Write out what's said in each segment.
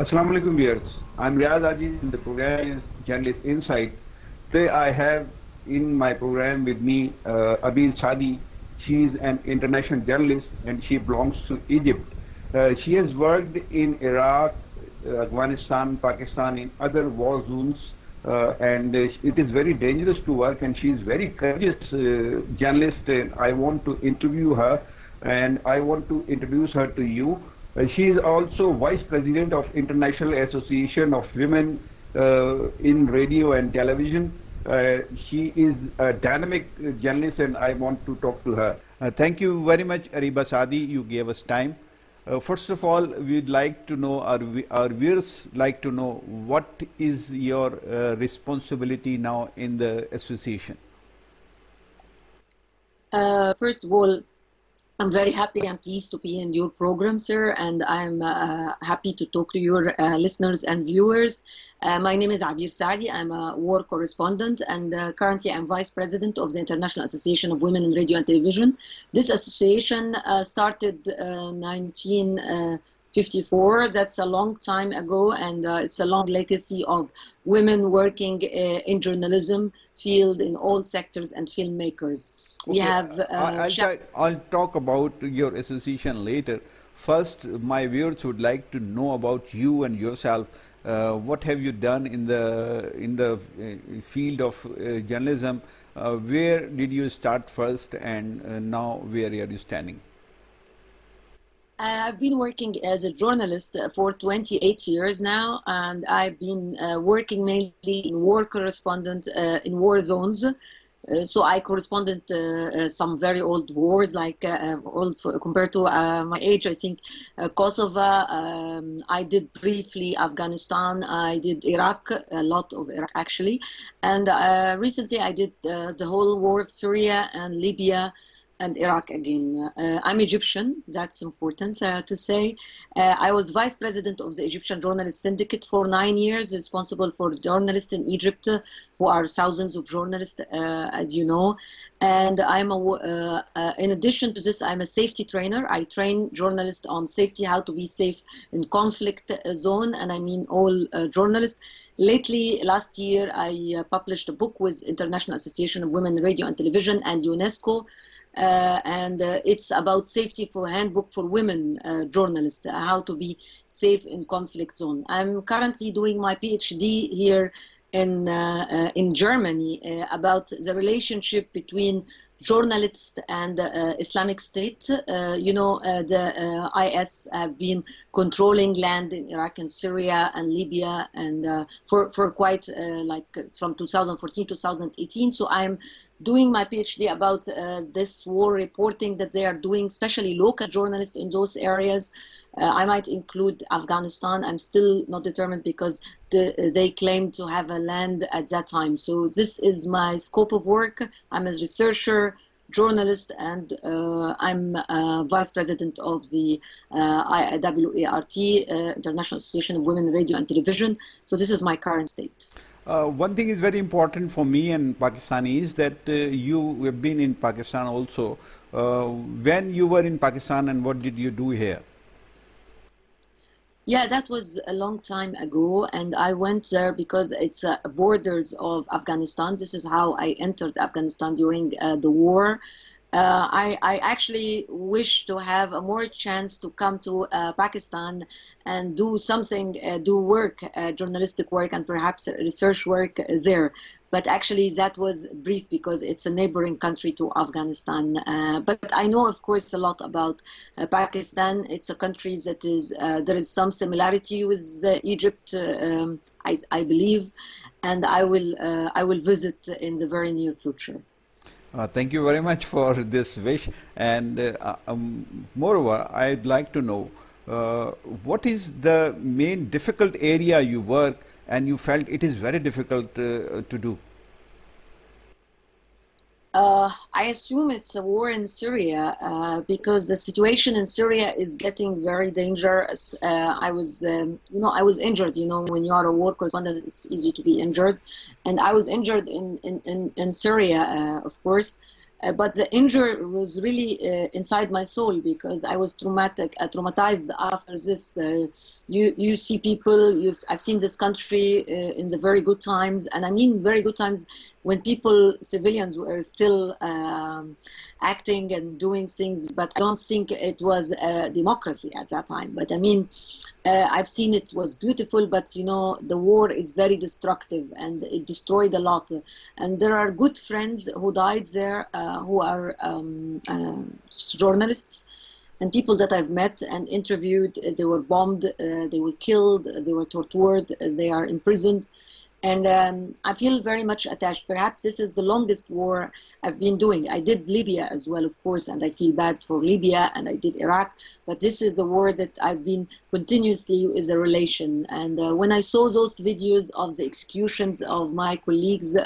Assalamu alaikum viewers. I'm Riyaz Aziz and the program is Journalist Insight. Today I have in my program with me Abeer Saady. She is an international journalist and she belongs to Egypt. She has worked in Iraq, Afghanistan, Pakistan, in other war zones, and it is very dangerous to work. And she is very courageous journalist. And I want to interview her, and I want to introduce her to you. She is also Vice President of International Association of Women in Radio and Television. She is a dynamic journalist and I want to talk to her. Thank you very much, Abeer Saady. You gave us time. First of all, we'd like to know, our viewers like to know, what is your responsibility now in the association? First of all, I'm very happy and pleased to be in your program, sir, and I'm happy to talk to your listeners and viewers. My name is Abeer Saady. I'm a war correspondent, and currently I'm Vice President of the International Association of Women in Radio and Television. This association started 1954. That's a long time ago, and it's a long legacy of women working in journalism field in all sectors and filmmakers. We have. I'll talk about your association later. First, my viewers would like to know about you and yourself. What have you done in the field of journalism? Where did you start first, and now where are you standing? I've been working as a journalist for 28 years now, and I've been working mainly in war correspondent in war zones. So I corresponded some very old wars, like compared to my age, I think Kosovo. I did briefly Afghanistan. I did Iraq, a lot of Iraq actually, and recently I did the whole war of Syria and Libya and Iraq again. I'm Egyptian, that's important to say. I was Vice President of the Egyptian Journalist Syndicate for 9 years, responsible for journalists in Egypt, who are thousands of journalists, as you know. And I'm in addition to this, I'm a safety trainer. I train journalists on safety, how to be safe in conflict zone, and I mean all journalists. Lately, last year, I published a book with International Association of Women in Radio and Television and UNESCO, and it's about safety for handbook for women journalists, how to be safe in conflict zone. I'm currently doing my PhD here in Germany about the relationship between journalists and Islamic State. You know, the IS have been controlling land in Iraq and Syria and Libya, and for quite like from 2014 to 2018. So I'm doing my PhD about this war reporting that they are doing, especially local journalists in those areas. I might include Afghanistan. I'm still not determined because they claim to have a land at that time. So this is my scope of work. I'm a researcher, journalist, and I'm Vice President of the IWART, International Association of Women in Radio and Television. So this is my current state. One thing is very important for me and Pakistanis, that you have been in Pakistan also. When you were in Pakistan, and what did you do here? Yeah, that was a long time ago, and I went there because it's borders of Afghanistan. This is how I entered Afghanistan during the war. I actually wish to have a more chance to come to Pakistan and do something, do work, journalistic work and perhaps research work there. But actually that was brief because it's a neighboring country to Afghanistan. But I know, of course, a lot about Pakistan. It's a country that is, there is some similarity with Egypt, I believe, and I will visit in the very near future. Thank you very much for this wish, and moreover, I'd like to know what is the main difficult area you work and you felt it is very difficult to do? I assume it's a war in Syria because the situation in Syria is getting very dangerous. I was, I was injured. You know, when you are a war correspondent, it's easy to be injured, and I was injured in Syria, of course. But the injury was really inside my soul because I was traumatized after this. You see people, I've seen this country in the very good times, and I mean very good times when people, civilians, were still acting and doing things, but I don't think it was democracy at that time. But I mean, I've seen it was beautiful, but you know, the war is very destructive and it destroyed a lot. And there are good friends who died there who are journalists and people that I've met and interviewed. They were bombed, they were killed, they were tortured, they are imprisoned. And I feel very much attached. Perhaps this is the longest war I've been doing. I did Libya as well, of course, and I feel bad for Libya, and I did Iraq. But this is a war that I've been continuously is a relation. And when I saw those videos of the executions of my colleagues,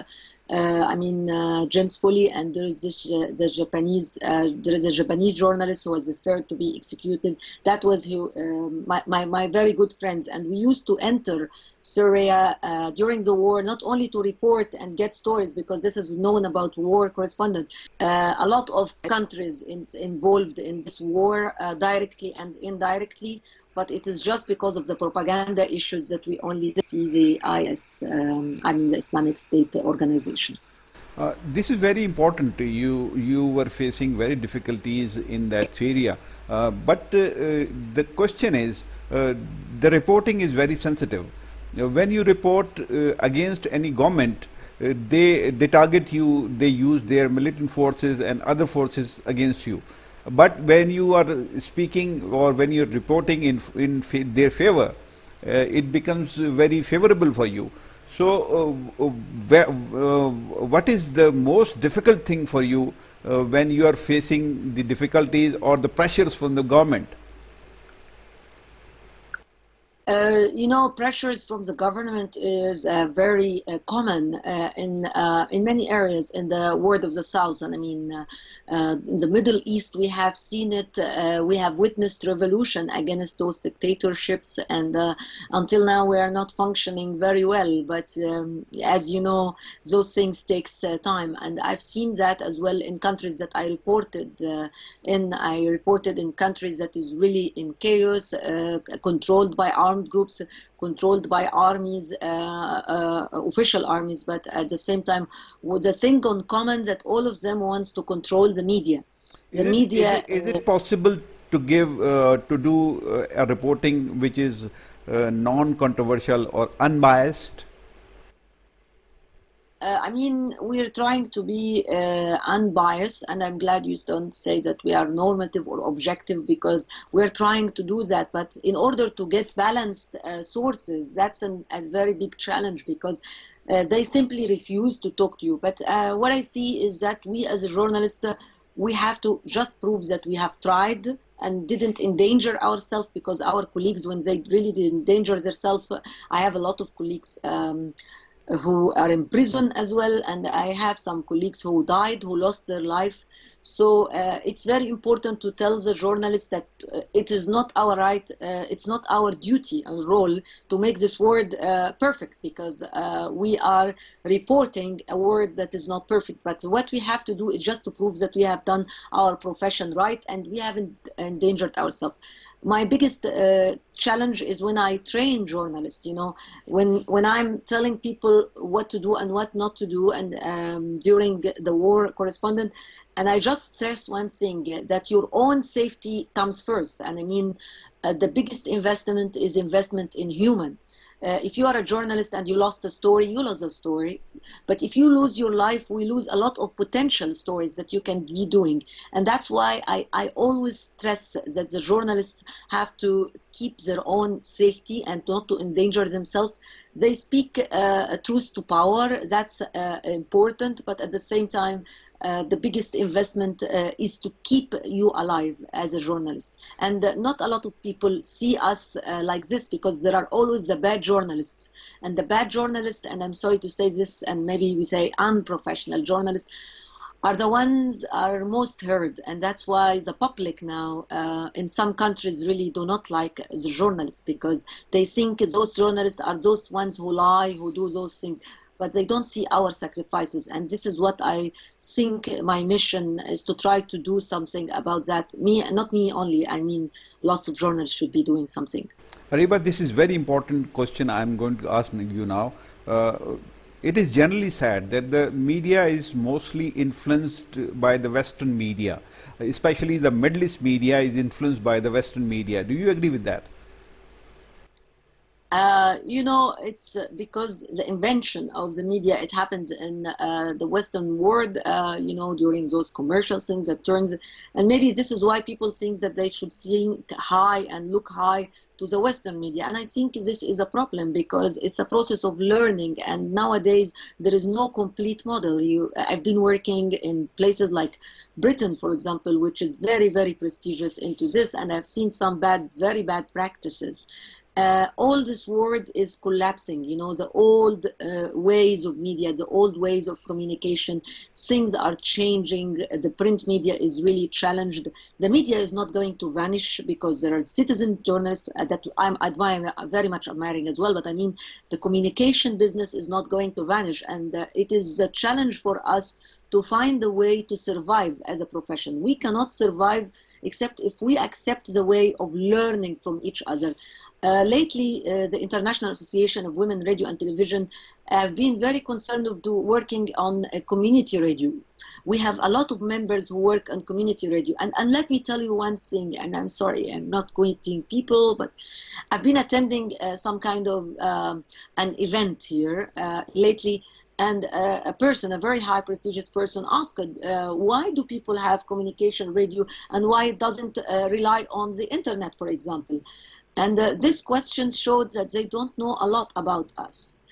James Foley, and there is this there is a Japanese journalist who was the third to be executed. That was my very good friends, and we used to enter Syria during the war, not only to report and get stories, because this is known about war correspondent. A lot of countries involved in this war, directly and indirectly. But it is just because of the propaganda issues that we only see the IS, the Islamic State organization. This is very important. You were facing very difficulties in that area, but the question is, the reporting is very sensitive. When you report against any government, they target you. They use their militant forces and other forces against you. But when you are speaking or when you are reporting in their favor, it becomes very favorable for you. So, what is the most difficult thing for you when you are facing the difficulties or the pressures from the government? Pressures from the government is very common in many areas in the world of the South. And I mean, in the Middle East, we have seen it. We have witnessed revolution against those dictatorships, and until now, we are not functioning very well. But as you know, those things takes time, and I've seen that as well in countries that I reported in. I reported in countries that is really in chaos, controlled by armed groups, controlled by armies, official armies, but at the same time, with the thing on common that all of them wants to control the media. Is it possible to do a reporting which is non-controversial or unbiased? We're trying to be unbiased, and I'm glad you don't say that we are normative or objective, because we're trying to do that. But in order to get balanced sources, that's a very big challenge, because they simply refuse to talk to you. But what I see is that we as a journalist, we have to just prove that we have tried and didn't endanger ourselves, because our colleagues, when they really did endanger themselves, I have a lot of colleagues who are in prison as well, and I have some colleagues who died, who lost their life. So it's very important to tell the journalists that it is not our right, it's not our duty and role to make this world perfect, because we are reporting a world that is not perfect. But what we have to do is just to prove that we have done our profession right and we haven't endangered ourselves. My biggest challenge is when I train journalists, when I'm telling people what to do and what not to do, and during the war correspondent, and I just stress one thing, that your own safety comes first. And I mean, the biggest investment is investment in human. If you are a journalist and you lost a story, you lost a story. But if you lose your life, we lose a lot of potential stories that you can be doing. And that's why I always stress that the journalists have to keep their own safety and not to endanger themselves. They speak truth to power. That's important. But at the same time, the biggest investment is to keep you alive as a journalist. And not a lot of people see us like this, because there are always the bad journalists. And the bad journalists, and I'm sorry to say this, and maybe we say unprofessional journalists, are the ones are most heard. And that's why the public now in some countries really do not like the journalists, because they think those journalists are those ones who lie, who do those things. but they don't see our sacrifices. And this is what I think my mission is, to try to do something about that. Me, not me only, I mean lots of journalists should be doing something. Ariba, this is very important question I'm going to ask you now. It is generally said that the media is mostly influenced by the Western media, especially the Middle East media is influenced by the Western media. Do you agree with that? You know, it's because the invention of the media, it happens in the Western world, you know, during those commercial things that turns, and maybe this is why people think that they should think high and look high to the Western media. And I think this is a problem because it's a process of learning. And nowadays there is no complete model. I've been working in places like Britain, for example, which is very, very prestigious into this. And I've seen some very bad practices. All this world is collapsing, you know, the old ways of media, the old ways of communication, things are changing. The print media is really challenged. The media is not going to vanish because there are citizen journalists that I'm very much admiring as well. But I mean, the communication business is not going to vanish. And it is a challenge for us to find a way to survive as a profession. We cannot survive except if we accept the way of learning from each other. Lately, the International Association of Women Radio and Television have been very concerned of working on a community radio. We have a lot of members who work on community radio. And let me tell you one thing, and I'm sorry, I'm not quoting people, but I've been attending some kind of an event here lately, and a very high prestigious person asked, why do people have communication radio and why it doesn't rely on the internet, for example? And this question showed that they don't know a lot about us.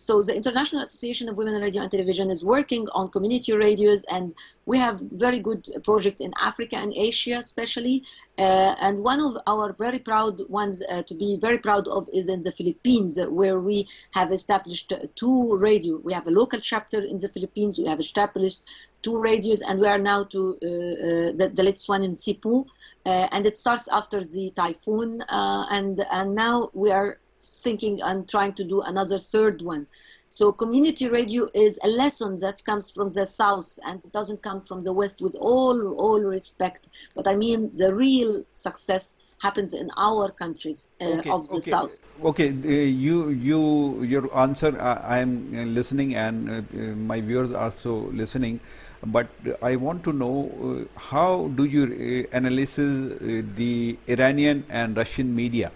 So the International Association of Women in Radio and Television is working on community radios, and we have very good project in Africa and Asia especially. And one of our very proud ones to be very proud of is in the Philippines, where we have established 2 radio. We have a local chapter in the Philippines. We have established 2 radios, and we are now to the latest one in Cebu. And it starts after the typhoon, and now we are thinking and trying to do another 3rd one. So community radio is a lesson that comes from the South, and it doesn't come from the West, with all respect. But I mean, the real success happens in our countries of the South. Okay, your answer, I am listening, and my viewers are also listening. But I want to know how do you analyze the Iranian and Russian media?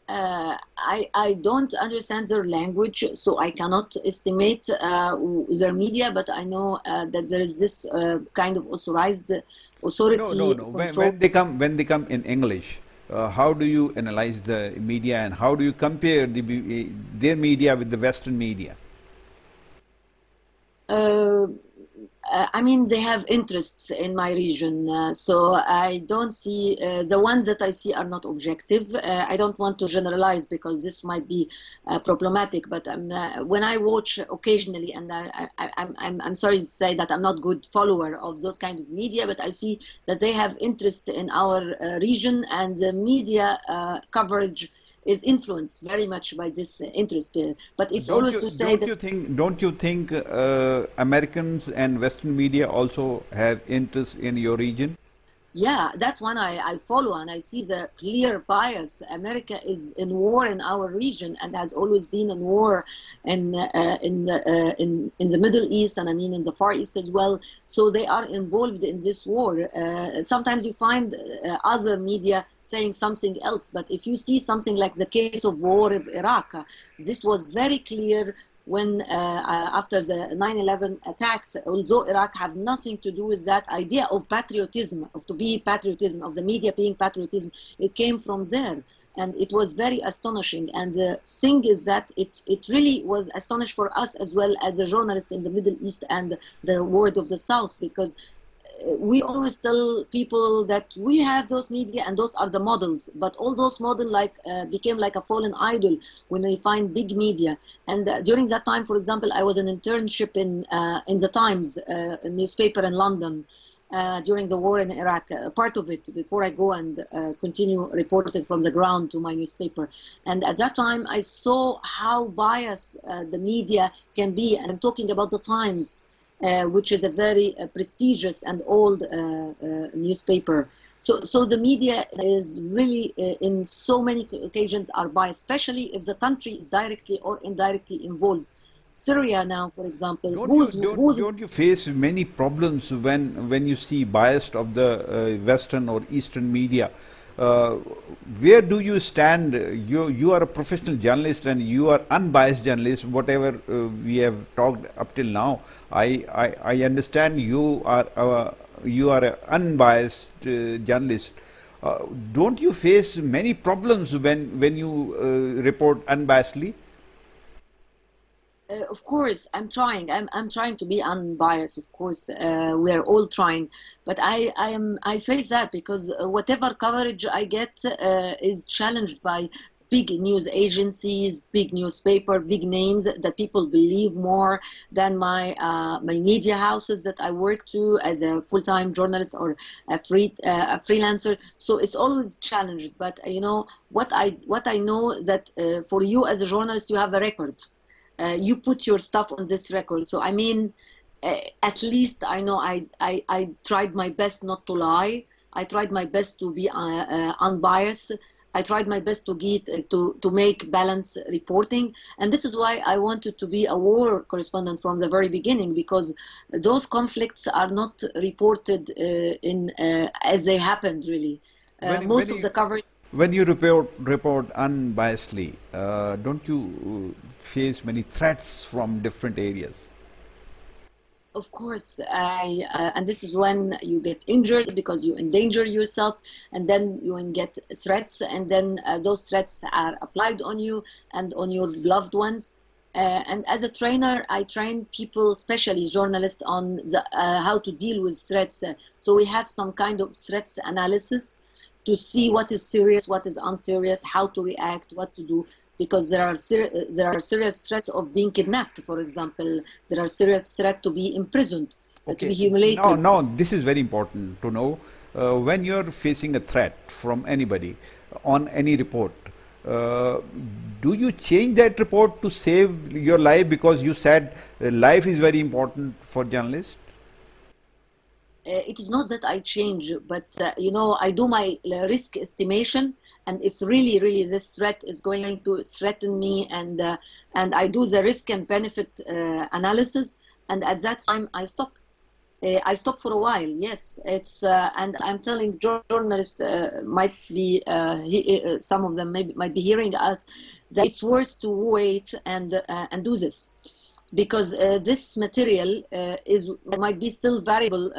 I don't understand their language, so I cannot estimate their media, but I know that there is this kind of authorized authority. No. When they come in English, how do you analyze the media, and how do you compare their media with the Western media? I mean, they have interests in my region, so I don't see, the ones that I see are not objective. I don't want to generalize because this might be problematic, but when I watch occasionally, and I'm sorry to say that I'm not good follower of those kind of media, but I see that they have interest in our region, and the media coverage is influenced very much by this interest. But it's always to say that... Don't you think Americans and Western media also have interest in your region? Yeah, that's one I follow, and I see the clear bias. America is in war in our region and has always been in war in the Middle East, and I mean in the Far East as well. So they are involved in this war. Sometimes you find other media saying something else, but if you see something like the case of war of Iraq, this was very clear when after the 9/11 attacks, although Iraq had nothing to do with that idea of patriotism, of the media being patriotism, it came from there. And it was very astonishing. And the thing is that it really was astonishing for us as well as a journalist in the Middle East and the world of the South, because we always tell people that we have those media and those are the models, but all those models became like a fallen idol when we find big media. And during that time, for example, I was an internship in the Times, a newspaper in London, during the war in Iraq, part of it, before I go and continue reporting from the ground to my newspaper. And at that time, I saw how biased the media can be. And I'm talking about the Times, which is a very prestigious and old newspaper. So the media is really, in so many occasions, are biased, especially if the country is directly or indirectly involved. Syria now, for example, don't you face many problems when you see biased of the Western or Eastern media? Where do you stand? You are a professional journalist and you are unbiased journalist. Whatever we have talked up till now, I understand you are an unbiased journalist. Don't you face many problems when you report unbiasedly? Of course, I'm trying. I'm trying to be unbiased. Of course, we are all trying, but I face that because whatever coverage I get is challenged by big news agencies, big newspaper, big names that people believe more than my media houses that I work to as a full-time journalist or a freelancer. So it's always challenged. But you know what I know is that for you as a journalist, you have a record. You put your stuff on this record. So I mean, at least I know I tried my best not to lie. I tried my best to be unbiased. I tried my best to make balanced reporting, and this is why I wanted to be a war correspondent from the very beginning, because those conflicts are not reported as they happened. Really, most of the coverage. When you report unbiasedly, don't you face many threats from different areas? Of course, and this is when you get injured because you endanger yourself, and then you get threats, and then those threats are applied on you and on your loved ones. And as a trainer, I train people, especially journalists, on how to deal with threats. So we have some kind of threats analysis to see what is serious, what is unserious, how to react, what to do, because there are serious threats of being kidnapped, for example. There are serious threats to be imprisoned, to be humiliated. No, this is very important to know. When you're facing a threat from anybody on any report, do you change that report to save your life, because you said life is very important for journalists? It is not that I change, but you know, I do my risk estimation, and if really this threat is going to threaten me, and I do the risk and benefit analysis, and at that time I stop. I stop for a while. Yes, it's and I'm telling journalists might be some of them might be hearing us, that it's worth to wait and do this. Because this material might be still variable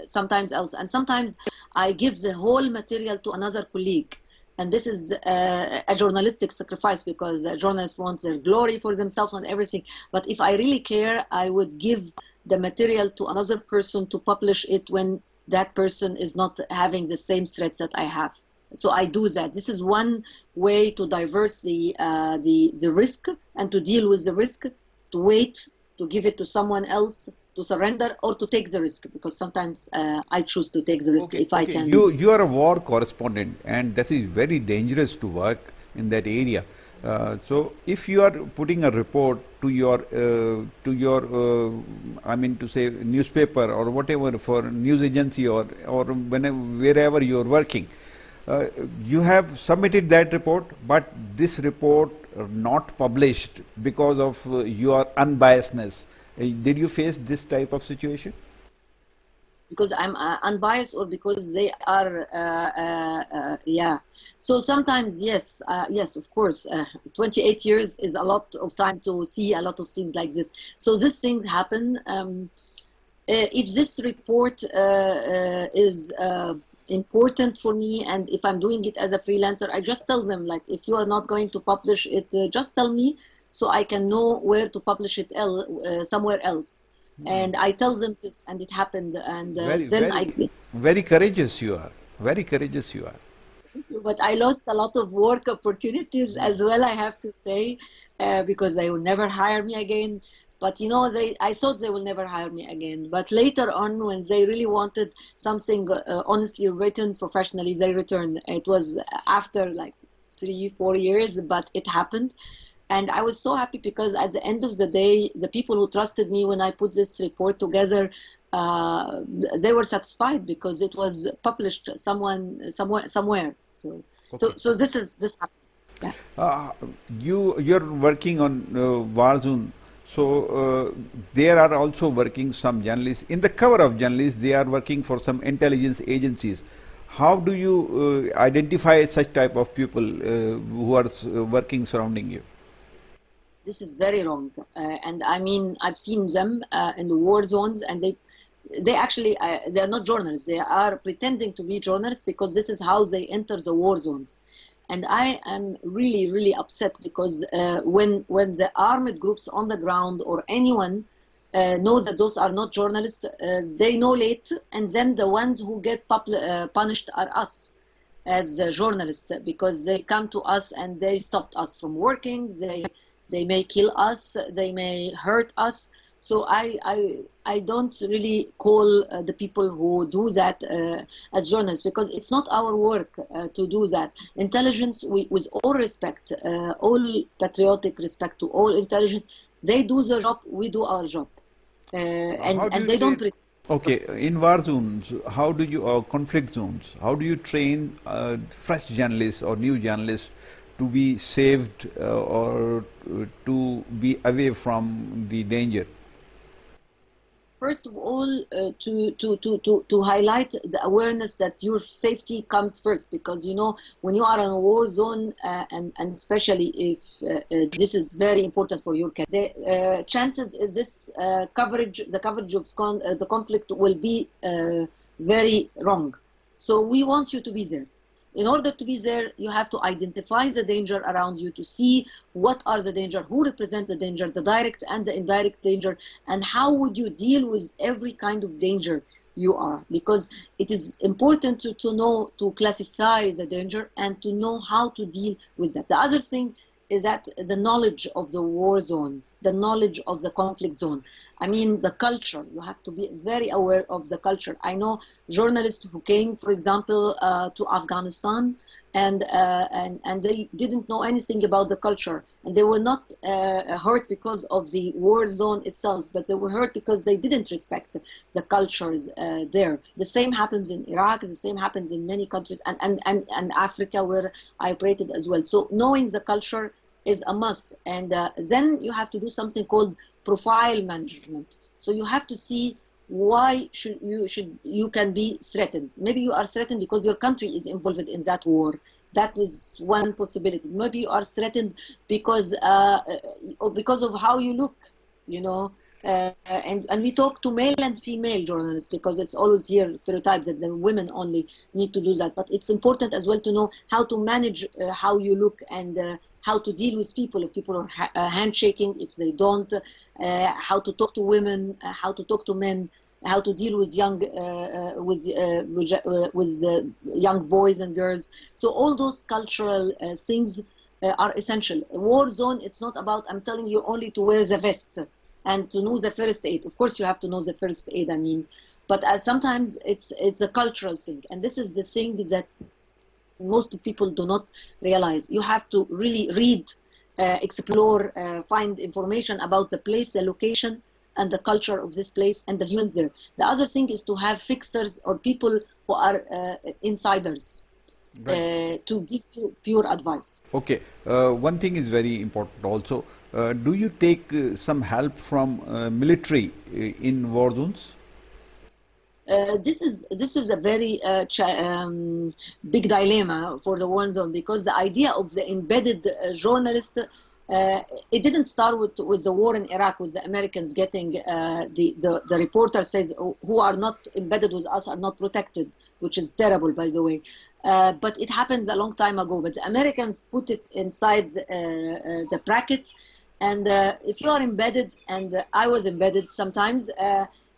sometimes else, and sometimes I give the whole material to another colleague, and this is a journalistic sacrifice, because the journalists want their glory for themselves and everything. But if I really care, I would give the material to another person to publish it when that person is not having the same threats that I have. So I do that. This is one way to divert the risk and to deal with the risk. To wait, to give it to someone else, to surrender, or to take the risk, because sometimes I choose to take the risk if I can. You are a war correspondent, and that is very dangerous to work in that area. So if you are putting a report to your I mean to say newspaper or whatever, for news agency or wherever you are working, you have submitted that report, but this report not published because of your unbiasedness. Did you face this type of situation? Because I'm unbiased, or because they are, yeah. So sometimes, yes, yes, of course. 28 years is a lot of time to see a lot of things like this. So these things happen. If this report is important for me, and if I'm doing it as a freelancer, I just tell them, like, if you are not going to publish it, just tell me, so I can know where to publish it somewhere else. And I tell them this, and it happened, and very courageous you are. Very courageous you are. But I lost a lot of work opportunities as well, I have to say, because they will never hire me again. But you know, I thought they will never hire me again. But later on, when they really wanted something honestly written professionally, they returned. It was after like 3, 4 years, but it happened. And I was so happy because at the end of the day, the people who trusted me when I put this report together, uh, they were satisfied because it was published somewhere. So, Okay. so this happened. Yeah. Uh, you're working on war zone, so there are also working some journalists in the cover of journalists. They are working for some intelligence agencies. How do you identify such type of people who are working surrounding you? This is very wrong, and I mean I've seen them in the war zones, and they actually they're not journalists. They are pretending to be journalists because this is how they enter the war zones. And I am really, really upset because when the armed groups on the ground or anyone know that those are not journalists, they know late, and then the ones who get punished are us as journalists because they come to us and they stopped us from working. They may kill us, they may hurt us. So I don't really call the people who do that as journalists because it's not our work to do that. Intelligence, with all respect, all patriotic respect to all intelligence, they do the job, we do our job. And they don't. Okay, in war zones, how do you, or conflict zones, how do you train fresh journalists or new journalists to be saved or to be away from the danger? First of all, to highlight the awareness that your safety comes first, because you know when you are in a war zone, and especially if this is very important for your career, the chances is this coverage, the coverage of the conflict will be very wrong. So we want you to be there. In order to be there, you have to identify the danger around you, to see what are the danger, who represent the danger, the direct and the indirect danger, and how would you deal with every kind of danger you are. Because it is important to know, to classify the danger and to know how to deal with that. The other thing is that the knowledge of the war zone, the knowledge of the conflict zone. I mean, the culture, you have to be very aware of the culture. I know journalists who came, for example, to Afghanistan, and they didn't know anything about the culture. And they were not hurt because of the war zone itself, but they were hurt because they didn't respect the cultures there. The same happens in Iraq, the same happens in many countries, and Africa, where I operated as well. So knowing the culture is a must. And then you have to do something called profile management. So you have to see why you can be threatened. Maybe you are threatened because your country is involved in that war. That was one possibility. Maybe you are threatened because of how you look, you know. And we talk to male and female journalists because it's always here stereotypes that the women only need to do that. But it's important as well to know how to manage how you look and how to deal with people if people are handshaking, if they don't, how to talk to women, how to talk to men, how to deal with young young boys and girls. So all those cultural things are essential. A war zone, it's not about, I'm telling you only to wear the vest and to know the first aid. Of course you have to know the first aid, I mean, but sometimes it's a cultural thing. And this is the thing that most people do not realize. You have to really read, explore, find information about the place, the location, and the culture of this place and the humans there. The other thing is to have fixers or people who are insiders, right, to give you pure advice. Okay, one thing is very important also. Do you take some help from military in war zones? This is a very big dilemma for the war zone, because the idea of the embedded journalist, it didn't start with the war in Iraq, with the Americans getting the reporter says who are not embedded with us are not protected, which is terrible, by the way. But it happened a long time ago. But the Americans put it inside the brackets, and if you are embedded, and I was embedded sometimes.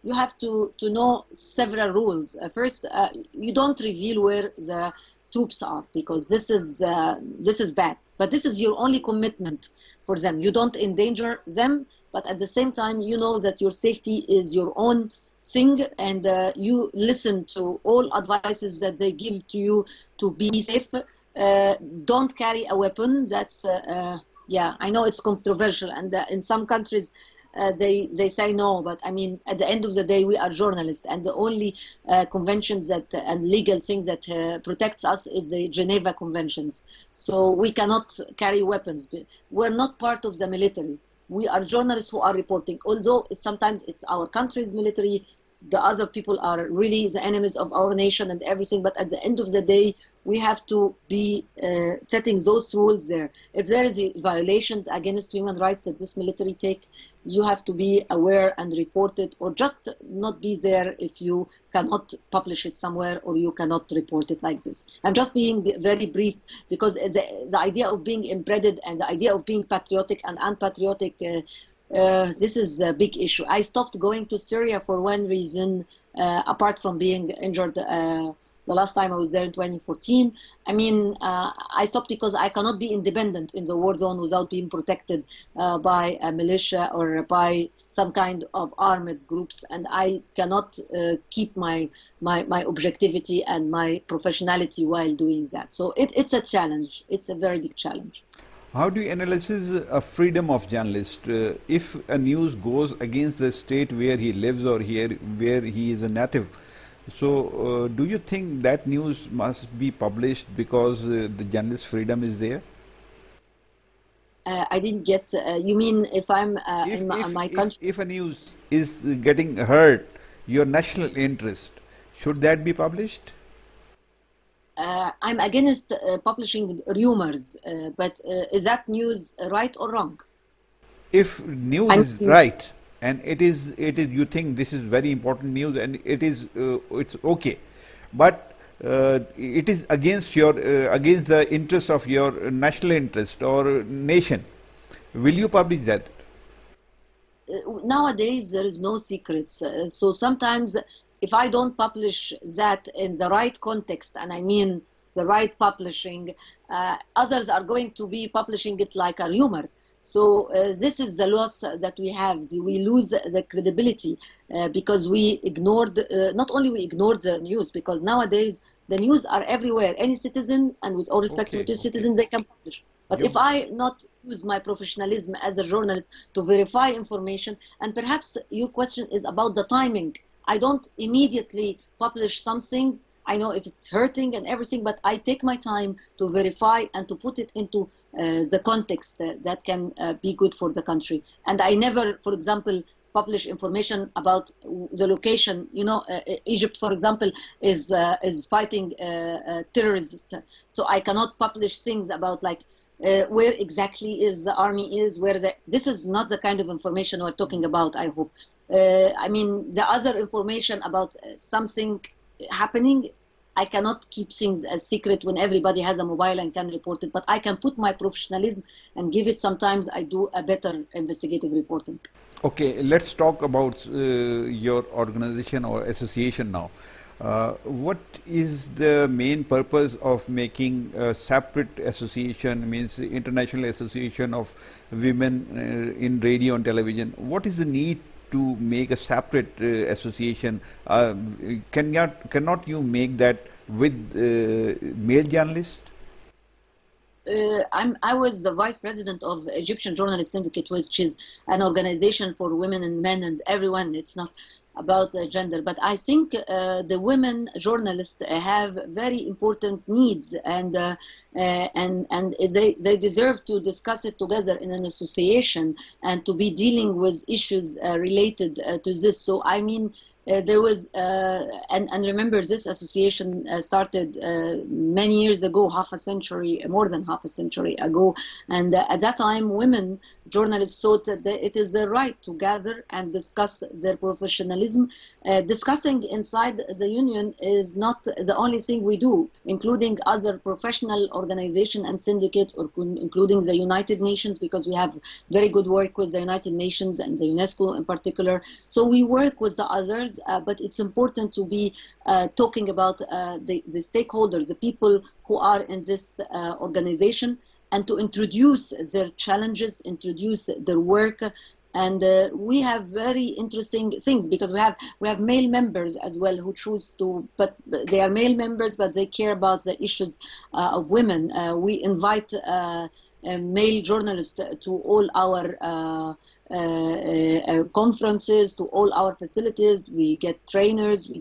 You have to know several rules. First, you don't reveal where the troops are, because this is bad. But this is your only commitment for them. You don't endanger them, but at the same time, you know that your safety is your own thing, and you listen to all advices that they give to you to be safe. Don't carry a weapon. That's yeah, I know it's controversial, and in some countries they say no, but I mean, at the end of the day, we are journalists, and the only conventions that and legal things that protects us is the Geneva Conventions. So we cannot carry weapons. We're not part of the military. We are journalists who are reporting. Although sometimes it's our country's military, the other people are really the enemies of our nation and everything. But at the end of the day, we have to be setting those rules there. If there is violations against human rights that this military take, you have to be aware and report it, or just not be there if you cannot publish it somewhere or you cannot report it like this. I'm just being very brief, because the idea of being embedded and the idea of being patriotic and unpatriotic, this is a big issue. I stopped going to Syria for one reason, apart from being injured the last time I was there in 2014. I mean, I stopped because I cannot be independent in the war zone without being protected by a militia or by some kind of armed groups, and I cannot keep my objectivity and my professionality while doing that. So it's a challenge. It's a very big challenge. How do you analyze a freedom of journalist? If a news goes against the state where he lives or here where he is a native, so do you think that news must be published because the journalist freedom is there? I didn't get. You mean if I'm in my country? If a news is getting hurt your national interest, should that be published? I'm against publishing rumors, but is that news right or wrong? If news is right and it is you think this is very important news and it's okay, but it is against your against the interest of your national interest or nation, will you publish that? Nowadays there is no secrets, so sometimes if I don't publish that in the right context, and I mean the right publishing, others are going to be publishing it like a rumor. So this is the loss that we have. We lose the credibility because we ignored, not only we ignored the news, because nowadays the news are everywhere. Any citizen, and with all respect to the citizen, they can publish. But if I not use my professionalism as a journalist to verify information, and perhaps your question is about the timing, I don't immediately publish something. I know if it's hurting and everything, but I take my time to verify and to put it into the context that can be good for the country. And I never, for example, publish information about the location. You know, Egypt, for example, is fighting terrorists, so I cannot publish things about like where exactly is the army is, where this is not the kind of information we're talking about, I hope. I mean, the other information about something happening, I cannot keep things as secret when everybody has a mobile and can report it, but I can put my professionalism and give it. Sometimes I do a better investigative reporting. Okay, let's talk about your organization or association now. What is the main purpose of making a separate association, means International Association of Women in Radio and Television? What is the need to make a separate association? Cannot you make that with male journalists? I was the vice president of Egyptian Journalist Syndicate, which is an organization for women and men and everyone. It's not about gender, but I think the women journalists have very important needs, and they deserve to discuss it together in an association and to be dealing with issues related to this. So I mean, there was, and remember, this association started many years ago, more than half a century ago, and at that time women journalists thought that it is their right to gather and discuss their professionalism. Discussing inside the union is not the only thing we do, including other professional organizations and syndicates, or including the United Nations, because we have very good work with the United Nations and the UNESCO in particular. So we work with the others details, but it's important to be talking about the stakeholders, the people who are in this organization, and to introduce their challenges, introduce their work. And we have very interesting things, because we have male members as well who choose to, but they are male members, but they care about the issues of women. We invite male journalists to all our conferences, to all our facilities. We get trainers,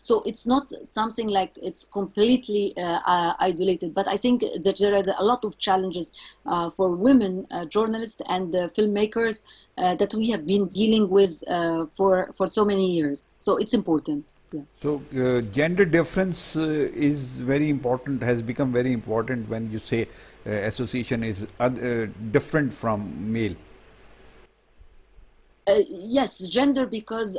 so it's not something like it's completely isolated, but I think that there are a lot of challenges for women journalists and filmmakers that we have been dealing with for so many years. So it's important. Yeah. So gender difference is very important, has become very important when you say association is different from male. Yes, gender, because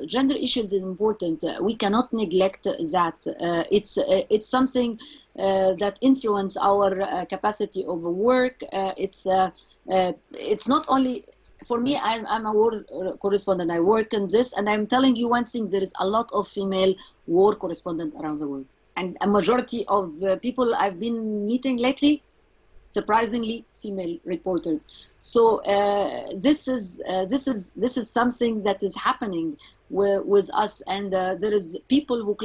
gender issues is important. We cannot neglect that. It's something that influence our capacity of work. It's not only for me. I'm a war correspondent. I work in this, and I'm telling you one thing: there is a lot of female war correspondents around the world, and a majority of the people I've been meeting lately, surprisingly, female reporters. So this is something that is happening with us, and there is people who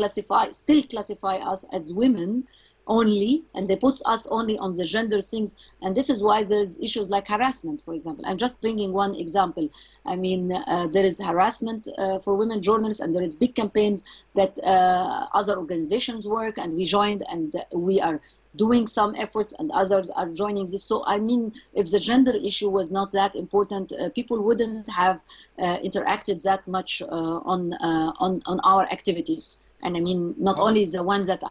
still classify us as women only, and they put us only on the gender things, and this is why there's issues like harassment, for example. I'm just bringing one example. I mean, there is harassment for women journalists, and there is big campaigns that other organizations work, and we joined, and we are doing some efforts, and others are joining this. So I mean, if the gender issue was not that important, people wouldn't have interacted that much on our activities. And I mean, not only the ones that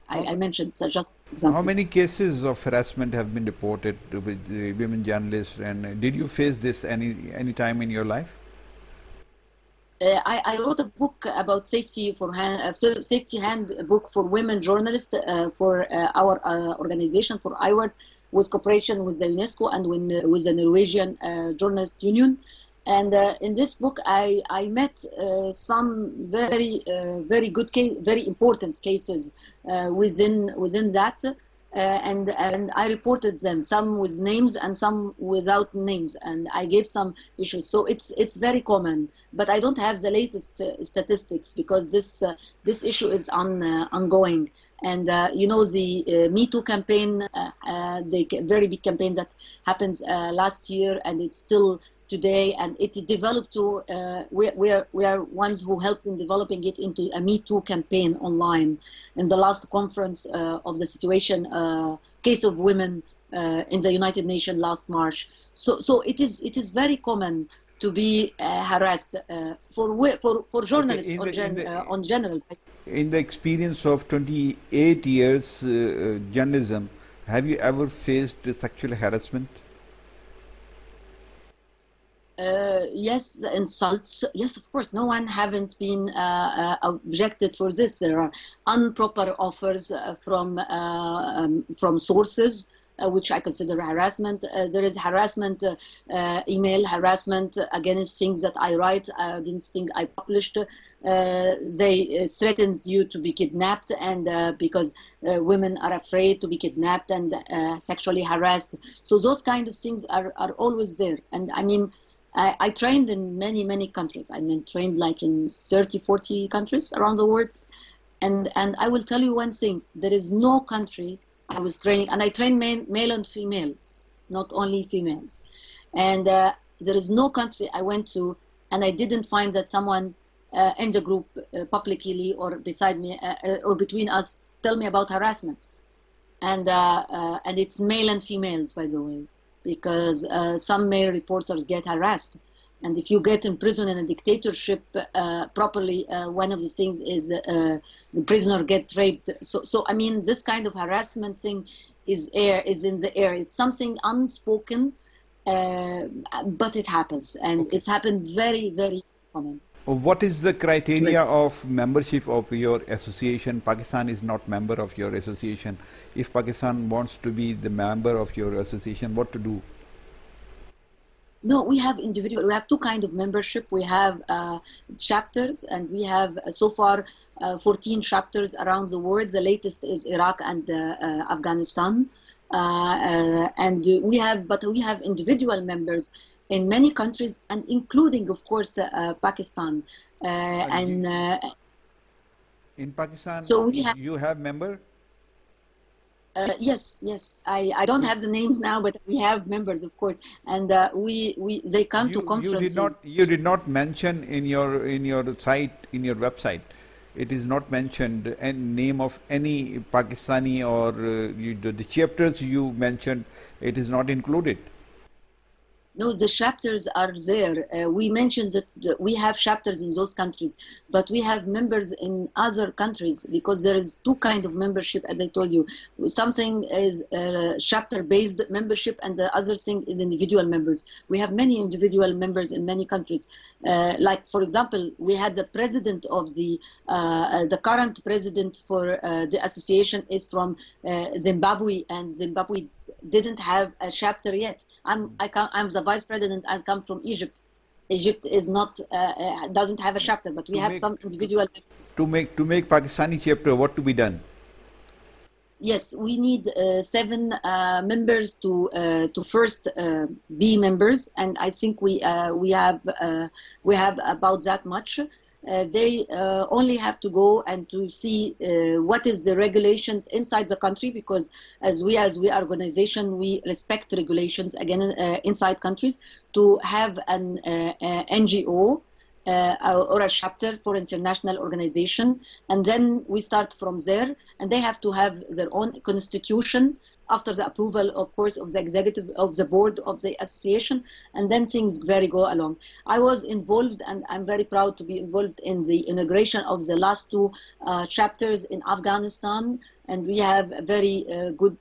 I mentioned, so just example. How many cases of harassment have been reported with the women journalists, and did you face this any time in your life? I wrote a book about safety handbook for women journalists for our organization, for IWARD, with cooperation with the UNESCO and with the Norwegian Journalist Union. And in this book, I met some very good very important cases within that. And I reported them, some with names and some without names, and I gave some issues. So it's very common, but I don't have the latest statistics, because this issue is ongoing. And you know, the Me Too campaign, the very big campaign that happened last year, and it's still today, and it developed to we are ones who helped in developing it into a Me Too campaign online in the last conference of the situation case of women in the United Nations last March. So it is very common to be harassed for journalists on general. In the experience of 28 years journalism, have you ever faced sexual harassment? Yes, insults. Yes, of course. No one haven't been objected for this. There are improper offers from sources, which I consider harassment. There is harassment, email harassment against things that I write, against things I published. They threatens you to be kidnapped, and because women are afraid to be kidnapped and sexually harassed. So those kind of things are always there. And I mean, I trained in many countries. I mean, trained like in 30, 40 countries around the world. And I will tell you one thing. There is no country I was training, and I train male and females, not only females. And there is no country I went to, and I didn't find that someone in the group publicly or beside me or between us tell me about harassment. And it's male and females, by the way, because some male reporters get harassed. And if you get imprisoned in a dictatorship properly, one of the things is the prisoner gets raped. So I mean, this kind of harassment thing is in the air. It's something unspoken, but it happens, and okay. It's happened very common. What is the criteria of membership of your association? Pakistan is not member of your association. If Pakistan wants to be the member of your association, what to do? No, we have individual. We have two kind of membership. We have chapters, and we have so far 14 chapters around the world. The latest is Iraq and Afghanistan, and but we have individual members in many countries, and including, of course, Pakistan. In Pakistan, so we have. You have member. Yes, yes. I don't have the names now, but we have members, of course, and they come to conferences. You did not mention in your site, in your website. It is not mentioned any name of any Pakistani, or the chapters you mentioned. It is not included. No, the chapters are there. We mentioned that we have chapters in those countries, but we have members in other countries, because there is two kind of membership, as I told you. Something is chapter-based membership, and the other thing is individual members. We have many individual members in many countries. Like, for example, we had the president of the current president for the association is from Zimbabwe, and Zimbabwe didn't have a chapter yet. I'm the vice president. I come from Egypt. Egypt is not doesn't have a chapter, but we have some individual members. To make Pakistani chapter, what to be done? Yes, we need 7 members to first be members, and I think we have about that much. They only have to go and to see what is the regulations inside the country, because as we organization, we respect regulations again inside countries, to have an NGO or a chapter for international organization, and then we start from there, and they have to have their own constitution after the approval, of course, of the executive, of the board of the association, and then things go along. I was involved, and I'm very proud to be involved in the inauguration of the last 2 chapters in Afghanistan, and we have a very good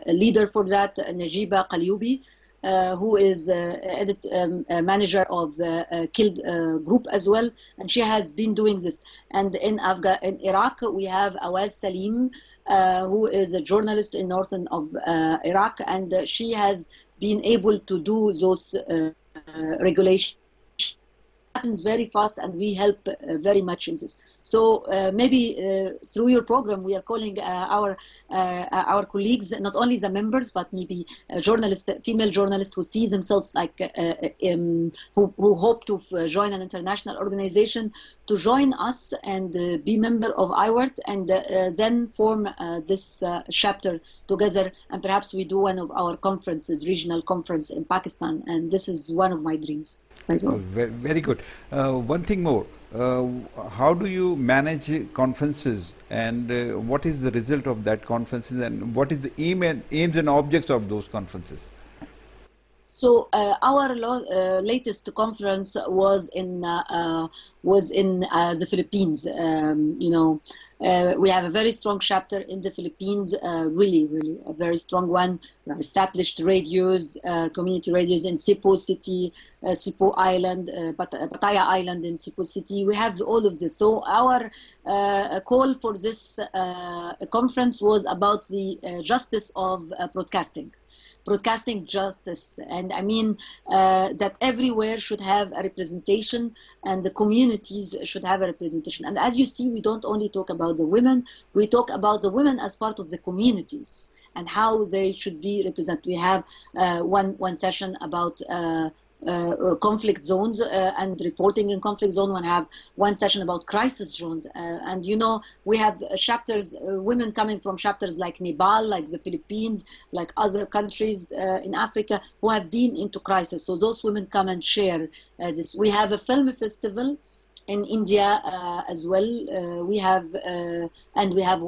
leader for that, Najiba Qalyubi, who is manager of the KILD group as well, and she has been doing this. And in Iraq, we have Awaz Salim, who is a journalist in northern of Iraq, and she has been able to do those regulations. Happens very fast, and we help very much in this. So maybe through your program, we are calling our colleagues, not only the members, but maybe journalists, female journalists who see themselves like who hope to join an international organization, to join us and be member of IWART, and then form this chapter together, and perhaps we do one of our conferences, regional conference in Pakistan, and this is one of my dreams. Very good. One thing more. How do you manage conferences, and what is the result of that conferences, and what is the aims and objects of those conferences? So our latest conference was in the Philippines. We have a very strong chapter in the Philippines, really a very strong one. We have established radios, community radios in Cebu City, Cebu Island, Pattaya Island in Cebu City. We have all of this. So our call for this conference was about the justice of broadcasting justice, and I mean that everywhere should have a representation, and the communities should have a representation. And as you see, we don't only talk about the women, we talk about the women as part of the communities and how they should be represented. We have one session about conflict zones and reporting in conflict zone. We have one session about crisis zones, and we have chapters, women coming from chapters like Nepal, like the Philippines, like other countries in Africa who have been into crisis. So those women come and share this. We have a film festival in India as well. We have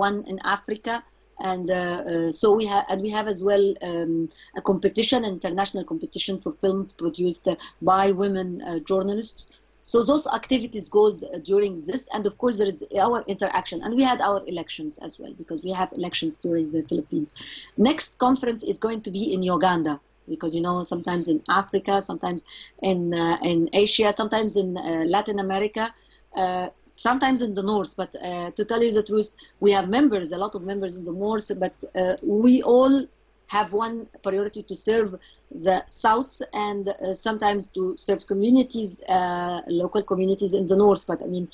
one in Africa. And so we have as well a competition, international competition for films produced by women journalists. So those activities goes during this, and of course there is our interaction, and we had our elections as well, because we have elections during the Philippines. Next conference is going to be in Uganda, because sometimes in Africa, sometimes in Asia, sometimes in Latin America. Sometimes in the north, but to tell you the truth, we have members, a lot of members in the north, but we all have one priority: to serve the south, and sometimes to serve communities, local communities in the north. But I mean,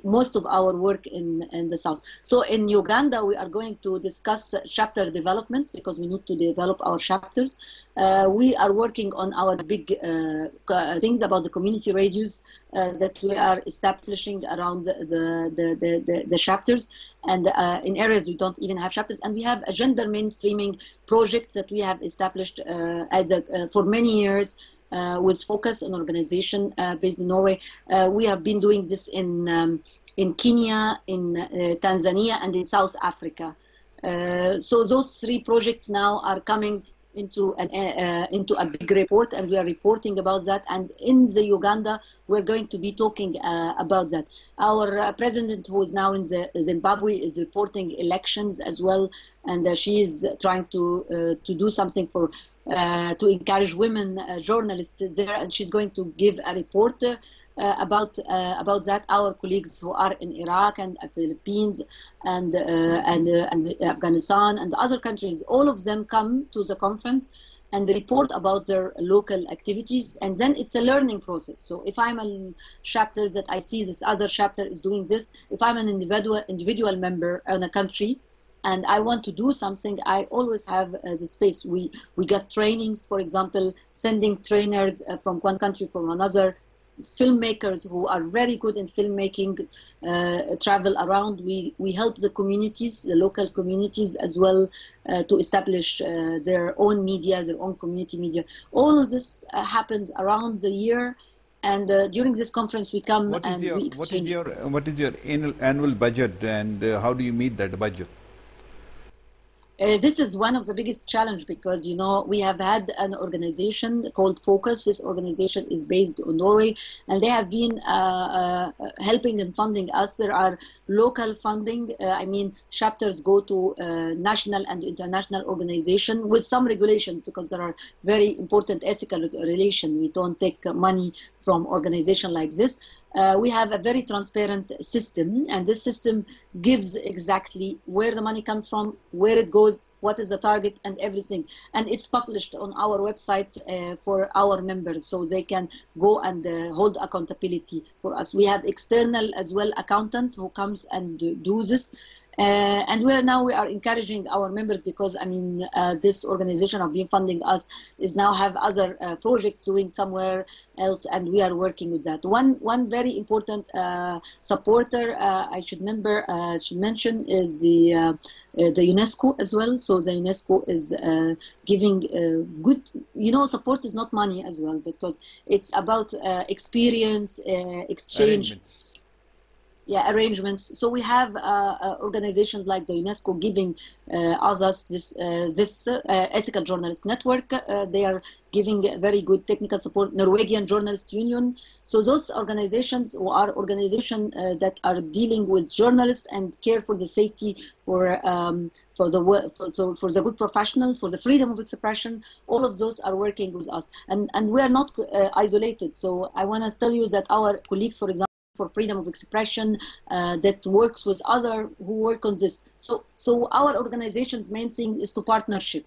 most of our work in the south. So in Uganda, we are going to discuss chapter developments because we need to develop our chapters. We are working on our big things about the community radios that we are establishing around the chapters, and in areas we don't even have chapters. And we have a gender mainstreaming project that we have established for many years with focus on organization based in Norway. We have been doing this in Kenya, in Tanzania, and in South Africa. So those three projects now are coming into a big report, and we are reporting about that. And in the Uganda, we're going to be talking about that. Our president, who is now in the Zimbabwe, is reporting elections as well, and she is trying to do something for to encourage women journalists there, and she's going to give a report about that. Our colleagues who are in Iraq and Philippines and Afghanistan and other countries, all of them come to the conference and report about their local activities, and then it's a learning process. So if I'm a chapter that I see this other chapter is doing this, if I'm an individual member in a country and I want to do something, I always have the space. We get trainings, for example, sending trainers from one country from another. Filmmakers who are very good in filmmaking travel around. We help the communities, the local communities as well, to establish their own media, their own community media. All of this happens around the year, and during this conference we come we exchange. What is your annual budget, and how do you meet that budget? This is one of the biggest challenge because, you know, we have had an organization called Focus. This organization is based in Norway, and they have been helping and funding us. There are local funding. I mean, chapters go to national and international organization with some regulations because there are very important ethical relations. We don't take money from organization like this. We have a very transparent system, and this system gives exactly where the money comes from, where it goes, what is the target, and everything. And it's published on our website for our members, so they can go and hold accountability for us. We have external as well accountant who comes and do this. And we are encouraging our members because, I mean, this organization have been funding us is now have other projects doing somewhere else, and we are working with that. One very important supporter I should mention is the UNESCO as well. So the UNESCO is giving good, you know, support is not money as well, because it's about experience, exchange. Arrangements. So we have organizations like the UNESCO giving us this Ethical Journalist Network. They are giving very good technical support. Norwegian Journalist Union. So those organizations are organizations that are dealing with journalists and care for the safety for the good professionals, for the freedom of expression. All of those are working with us, and we are not isolated. So I want to tell you that our colleagues, for example, for freedom of expression, that works with other who work on this. So our organization's main thing is to partnership.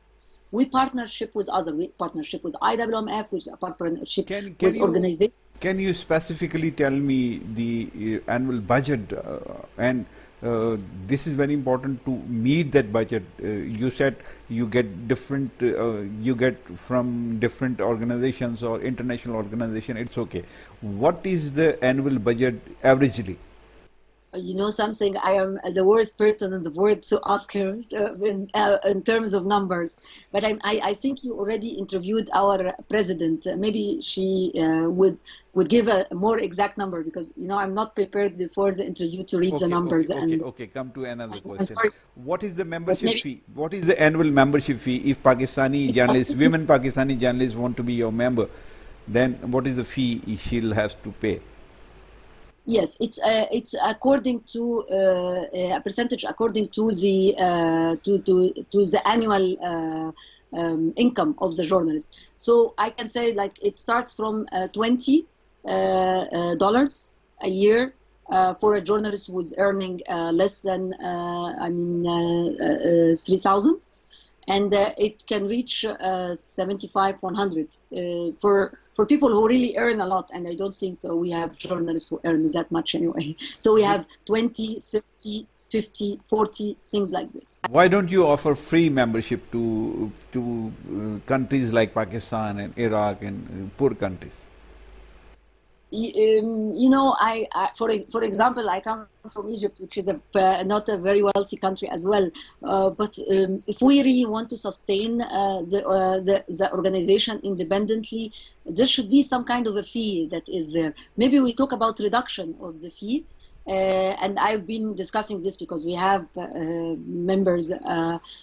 We partnership with other. We partnership with IWMF, which is a partnership with organizations. Can you specifically tell me the annual budget and this is very important to meet that budget. You said you get different, you get from different organizations or international organization. It's okay. What is the annual budget averagely? You know something, I am the worst person in the world to ask her in terms of numbers. But I think you already interviewed our president. Maybe she would give a more exact number, because, you know, I'm not prepared before the interview to read the numbers. Okay, come to another question. What is the membership fee? What is the annual membership fee? If Pakistani journalists, women Pakistani journalists want to be your member, then what is the fee she'll have to pay? Yes, it's according to a percentage according to the annual income of the journalist. So I can say, like, it starts from $20 a year for a journalist who is earning less than 3,000. and it can reach 75, 100 for people who really earn a lot. And I don't think we have journalists who earn that much anyway. So we have 20, 30, 50, 40, things like this. Why don't you offer free membership to countries like Pakistan and Iraq and poor countries? You know, for example, I come from Egypt, which is not a very wealthy country as well. But if we really want to sustain the organization independently, there should be some kind of a fee that is there. Maybe we talk about reduction of the fee. And I've been discussing this because we have members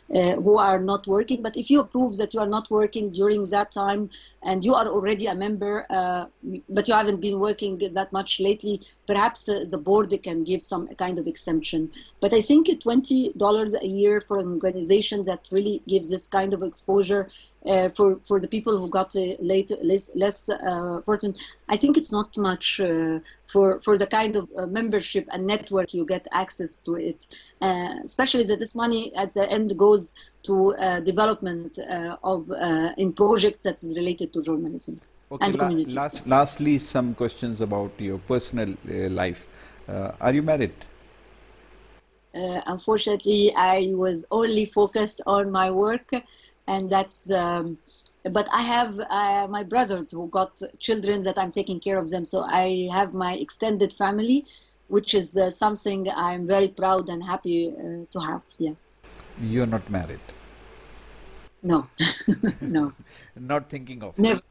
who are not working. But if you prove that you are not working during that time and you are already a member, but you haven't been working that much lately, perhaps the board can give some kind of exemption. But I think $20 a year for an organization that really gives this kind of exposure for the people who got less fortunate, I think it's not much for the kind of membership and network you get access to it, especially that this money at the end goes to development in projects that is related to journalism and community. Lastly, some questions about your personal life. Are you married? Unfortunately, I was only focused on my work. And that's, but I have my brothers who got children that I'm taking care of them. So I have my extended family, which is something I'm very proud and happy to have. Yeah. You're not married? No, no. Not thinking of? Never.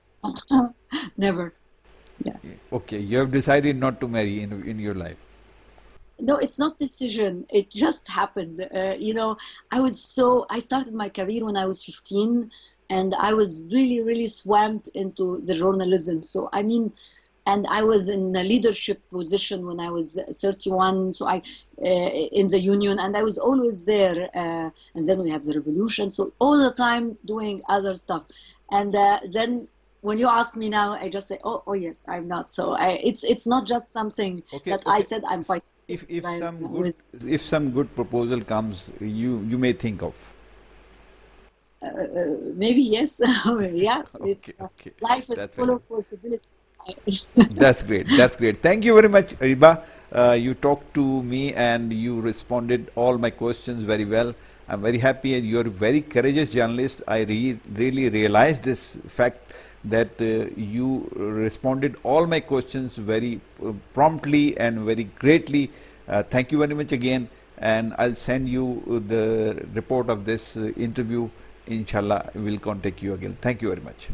Never. Yeah. Okay, you have decided not to marry in your life. No, it's not decision. It just happened. You know, I started my career when I was 15, and I was really, really swamped into the journalism. So, I mean, and I was in a leadership position when I was 31. So in the union, and I was always there. And then we have the revolution. So all the time doing other stuff. And then when you ask me now, I just say, oh yes, I'm not. So it's not just something that I said I'm fighting. If some good proposal comes, you may think of. Maybe yes. Yeah. Okay. Life is full of possibilities. That's great. That's great. Thank you very much, Ariba. You talked to me and you responded all my questions very well. I'm very happy, and you're a very courageous journalist. I really realized this fact that you responded all my questions very promptly and very greatly. Thank you very much again, and I'll send you the report of this interview. Inshallah, we'll contact you again. Thank you very much.